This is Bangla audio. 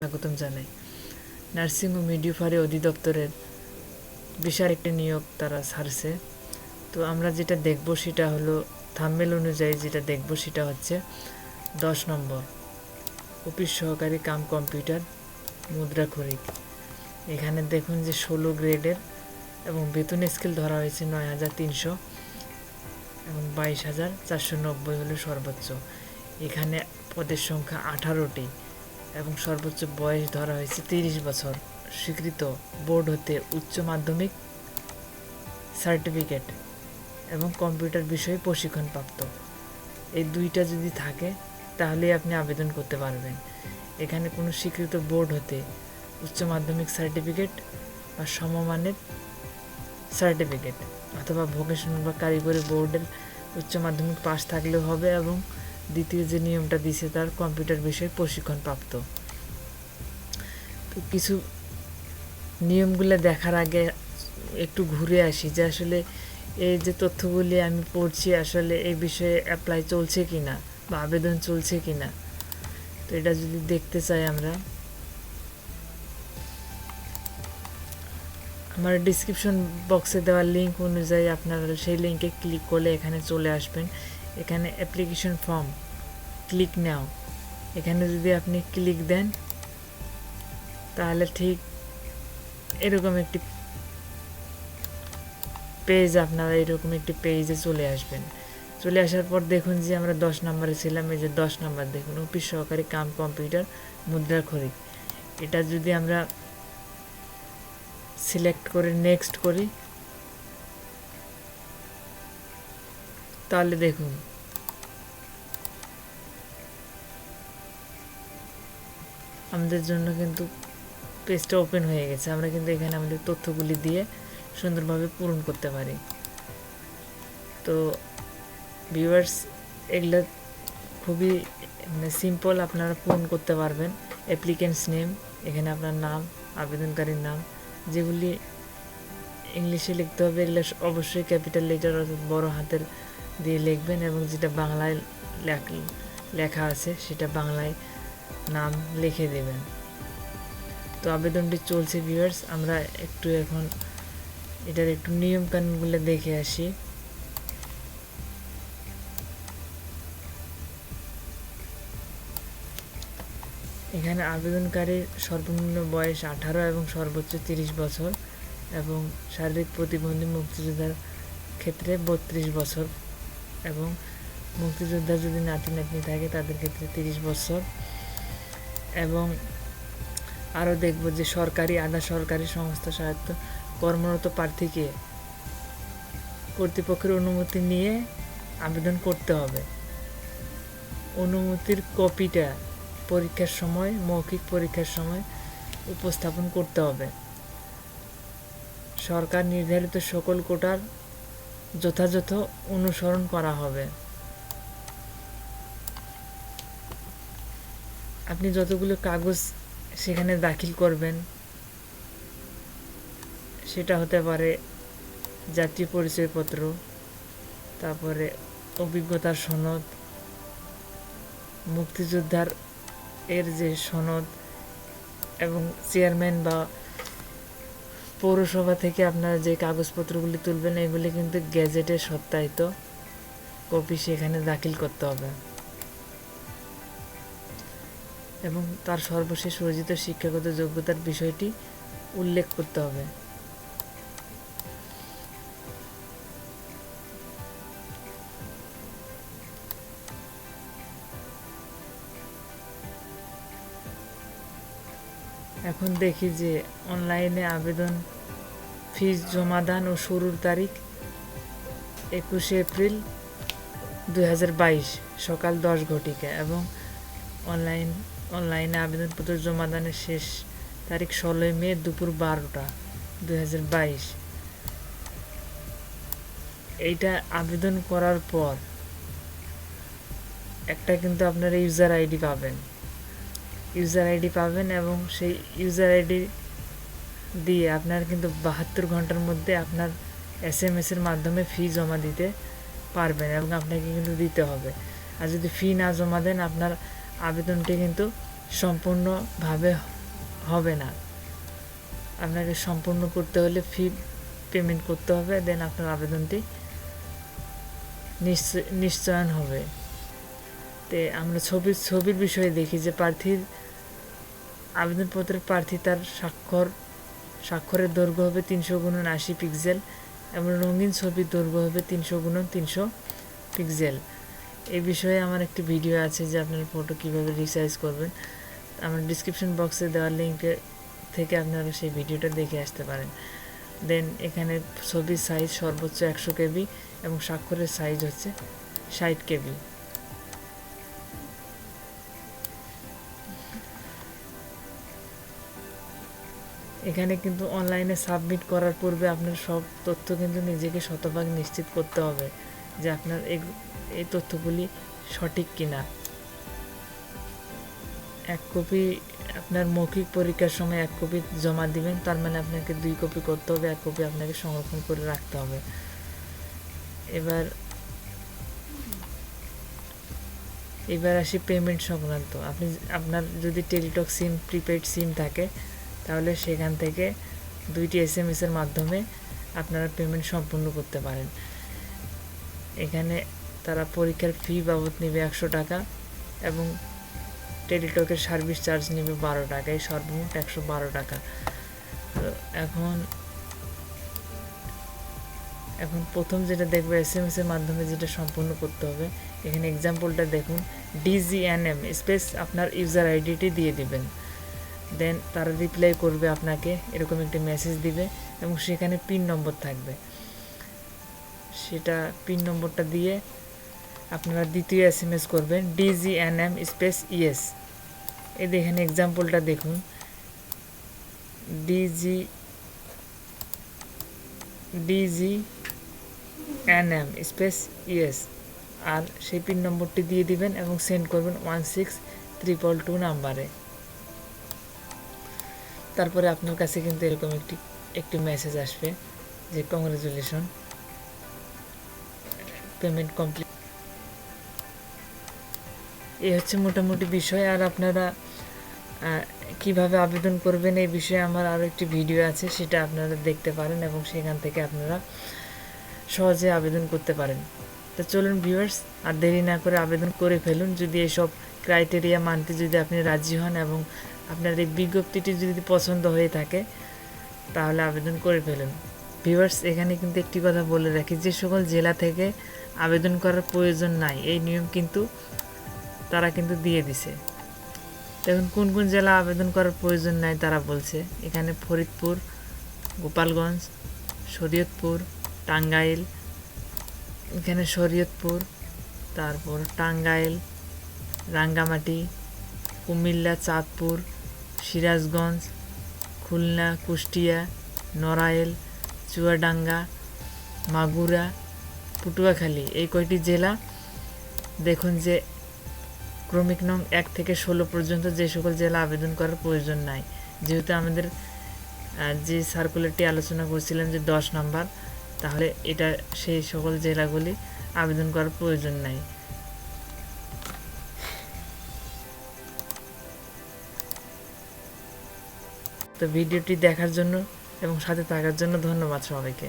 স্বাগতম জানাই। নার্সিং ও মিডওয়াইফারি অধিদপ্তরের বিশাল একটি নিয়োগ তারা ছাড়ছে। তো আমরা যেটা দেখব সেটা হলো থাম্বনেল অনুযায়ী যেটা দেখব সেটা হচ্ছে 10 নম্বর অফিস সহকারী কাম কম্পিউটার মুদ্রাক্ষরিক। এখানে দেখুন যে 16 গ্রেডের এবং বেতন স্কেল ধরা হয়েছে 9,300 এবং 22,490 হলো সর্বোচ্চ। এখানে পদের সংখ্যা 18টি এবং সর্বোচ্চ বয়স ধরা হয়েছে 30 বছর। স্বীকৃত বোর্ড হতে উচ্চ মাধ্যমিক সার্টিফিকেট এবং কম্পিউটার বিষয়ে প্রশিক্ষণপ্রাপ্ত, এই দুইটা যদি থাকে তাহলেই আপনি আবেদন করতে পারবেন। এখানে কোনো স্বীকৃত বোর্ড হতে উচ্চ মাধ্যমিক সার্টিফিকেট বা সমমানের সার্টিফিকেট অথবা ভোকেশনাল বা কারিগরি বোর্ডের উচ্চ মাধ্যমিক পাস থাকলেও হবে এবং দ্বিতীয় যে নিয়মটা দিছে তার কম্পিউটার বিষয়ে প্রশিক্ষণপ্রাপ্ত। তো কিছু নিয়মগুলো দেখার আগে একটু ঘুরে আসি যে আসলে এই যে তথ্যগুলি আমি পড়ছি আসলে এই বিষয়ে অ্যাপ্লাই চলছে কি না বা আবেদন চলছে কি না। তো এটা যদি দেখতে চাই আমরা, আমার ডিসক্রিপশন বক্সে দেওয়া লিঙ্ক অনুযায়ী আপনারা সেই লিঙ্কে ক্লিক করলে এখানে চলে আসবেন। এখানে অ্যাপ্লিকেশন ফর্ম ক্লিক নাও, এখানে যদি আপনি ক্লিক দেন তাহলে ঠিক এরকম একটি পেজ, আপনারা এরকম একটি পেজে চলে আসবেন। চলে আসার পর দেখুন যে আমরা 10 নম্বরে ছিলাম। এই যে 10 নম্বর দেখুন অফিস সহকারী কাম কম্পিউটার মুদ্রাক্ষরিক। এটা যদি আমরা সিলেক্ট করে নেক্সট করি তাহলে দেখুন আমাদের জন্য কিন্তু পেজটা ওপেন হয়ে গেছে। আমরা কিন্তু এখানে আমাদের তথ্যগুলি দিয়ে সুন্দরভাবে পূরণ করতে পারি। তো ভিউয়ার্স, এগুলো খুবই সিম্পল, আপনারা পূরণ করতে পারবেন। অ্যাপ্লিক্যান্টস নেম, এখানে আপনার নাম, আবেদনকারীর নাম, যেগুলি ইংলিশে লিখতে হবে এগুলো অবশ্যই ক্যাপিটাল লেটার অর্থাৎ বড় হাতের দিয়ে লিখবেন এবং যেটা বাংলায় লেখা আছে সেটা বাংলায় নাম লিখে দেবেন। তো আবেদনটি চলছে ভিউয়ার্স। আমরা একটু এখন এটার একটু নিয়মকানুনগুলো দেখে আসি। এখানে আবেদনকারীর সর্বনিম্ন বয়স 18 এবং সর্বোচ্চ 30 বছর এবং শারীরিক প্রতিবন্ধী মুক্তিযোদ্ধার ক্ষেত্রে 32 বছর এবং মুক্তিযোদ্ধা যদি নাতি নাতনি থাকে তাদের ক্ষেত্রে 30 বছর। এবং আরও দেখব যে সরকারি আধা সরকারি সংস্থা স্বায়ত্ত কর্মরত প্রার্থীকে কর্তৃপক্ষের অনুমতি নিয়ে আবেদন করতে হবে। অনুমতির কপিটা পরীক্ষার সময়, মৌখিক পরীক্ষার সময় উপস্থাপন করতে হবে। সরকার নির্ধারিত সকল কোটার যথাযথ অনুসরণ করা হবে। আপনি যতগুলো কাগজ সেখানে দাখিল করবেন সেটা হতে পারে জাতীয় পরিচয়পত্র, তারপরে অভিজ্ঞতার সনদ, মুক্তিযোদ্ধার এর যে সনদ এবং চেয়ারম্যান বা পৌরসভা থেকে আপনারা যে কাগজপত্রগুলি তুলবেন এগুলি কিন্তু গ্যাজেটে সত্যায়িত কপি সেখানে দাখিল করতে হবে এবং তার সর্বশেষ অর্জিত শিক্ষাগত যোগ্যতার বিষয়টি উল্লেখ করতে হবে। এখন দেখি যে অনলাইনে আবেদন ফিস জমাদান ও শুরুর তারিখ 21 এপ্রিল 2022 সকাল 10 ঘটিকা এবং অনলাইনে আবেদনপত্র জমাদানের শেষ তারিখ 16 মে দুপুর 12টা 2022। এইটা আবেদন করার পর একটা কিন্তু আপনারা ইউজার আইডি পাবেন এবং সেই ইউজার আইডি দিয়ে আপনার কিন্তু 72 ঘন্টার মধ্যে আপনার SMS এর মাধ্যমে ফি জমা দিতে পারবেন এবং আপনাকে কিন্তু দিতে হবে। আর যদি ফি না জমা দেন আপনার আবেদনটি কিন্তু সম্পূর্ণভাবে হবে না। আপনাকে সম্পূর্ণ করতে হলে ফি পেমেন্ট করতে হবে, দেন আপনার আবেদনটি নিশ্চয়ন হবে। তে আমরা ছবির বিষয়ে দেখি যে প্রার্থীর আবেদনপত্রের প্রার্থী তার স্বাক্ষরের দৈর্ঘ্য হবে 300x80 পিক্সেল এবং রঙিন ছবির দৈর্ঘ্য হবে 300x300 পিক্সেল। এই বিষয়ে আমার একটি ভিডিও আছে যে আপনারা ফটো কীভাবে রিসাইজ করবেন। আমার ডিসক্রিপশন বক্সে দেওয়ার লিঙ্কে থেকে আপনারা সেই ভিডিওটা দেখে আসতে পারেন। দেন এখানে ছবির সাইজ সর্বোচ্চ 100 KB এবং স্বাক্ষরের সাইজ হচ্ছে 60 KB। এখানে কিন্তু অনলাইনে সাবমিট করার পূর্বে আপনার সব তথ্য কিন্তু নিজেকে শতভাগ নিশ্চিত করতে হবে যে আপনার এই তথ্যগুলি সঠিক কিনা। এক কপি আপনার মৌখিক পরীক্ষার সময় 1 কপি জমা দিবেন, তার মানে আপনাকে 2 কপি করতে হবে, 1 কপি আপনাকে সংরক্ষণ করে রাখতে হবে। এবার আসি পেমেন্ট সংক্রান্ত। আপনার যদি টেলিটক সিম, প্রিপেইড সিম থাকে তাহলে সেখান থেকে 2টি SMS এর মাধ্যমে আপনারা পেমেন্ট সম্পূর্ণ করতে পারেন। এখানে তারা পরীক্ষার ফি বাবদ নেবে 100 টাকা এবং টেলিটকের সার্ভিস চার্জ নেবে 12 টাকা, এই সর্বমোট 112 টাকা। তো এখন প্রথম যেটা দেখবে SMS এর মাধ্যমে যেটা সম্পূর্ণ করতে হবে, এখানে এক্সাম্পলটা দেখুন। DGNM স্পেস আপনার ইউজার আইডিটি দিয়ে দিবেন, দেন তারা রিপ্লাই করবে, আপনাকে এরকম একটি মেসেজ দিবে এবং সেখানে পিন নম্বর থাকবে। সেটা পিন নম্বরটা দিয়ে আপনারা দ্বিতীয় SMS করবেন DGNM স্পেস ইয়েস। এই দেখেন এক্সাম্পলটা দেখুন, DGNM স্পেস ইয়েস, আর সেই পিন নম্বরটি দিয়ে দিবেন এবং সেন্ড করবেন 16222 নাম্বারে। তারপরে আপনার কাছে কিন্তু এরকম একটি মেসেজ আসবে যে কংগ্রেচুলেশন, পেমেন্ট কমপ্লিট। এই হচ্ছে মোটামুটি বিষয়। আর আপনারা কিভাবে আবেদন করবেন এই বিষয়ে আমার আরও একটি ভিডিও আছে, সেটা আপনারা দেখতে পারেন এবং সেখান থেকে আপনারা সহজে আবেদন করতে পারেন। তো চলুন ভিউয়ার্স, আর দেরি না করে আবেদন করে ফেলুন। যদি এইসব ক্রাইটেরিয়া মানতে যদি আপনি রাজি হন এবং আপনার এই বিজ্ঞপ্তিটি যদি পছন্দ হয়ে থাকে তাহলে আবেদন করে ফেলুন। ভিউয়ার্স, এখানে কিন্তু একটি কথা বলে রাখি, যে সকল জেলা থেকে আবেদন করার প্রয়োজন নাই এই নিয়ম কিন্তু তারা কিন্তু দিয়ে দিছে। দেখুন কোন কোন জেলা আবেদন করার প্রয়োজন নাই তারা বলছে। এখানে ফরিদপুর, গোপালগঞ্জ, শরীয়তপুর, টাঙ্গাইল, এখানে শরীয়তপুর, তারপর টাঙ্গাইল, রাঙ্গামাটি, কুমিল্লা, চাঁদপুর, সিরাজগঞ্জ, খুলনা, কুষ্টিয়া, নড়াইল, চুয়াডাঙ্গা, মাগুরা, পটুয়াখালী, এই কয়টি জেলা দেখুন যে ক্রমিক নং 1 থেকে 16 পর্যন্ত যে সকল জেলা আবেদন করার প্রয়োজন নাই। যেহেতু আমাদের যে সার্কুলারটি আলোচনা করছিলাম যে 10 নাম্বার, তাহলে এটা সেই সকল জেলাগুলি আবেদন করার প্রয়োজন নাই। তো ভিডিওটি দেখার জন্য এবং সাথে থাকার জন্য ধন্যবাদ সবাইকে।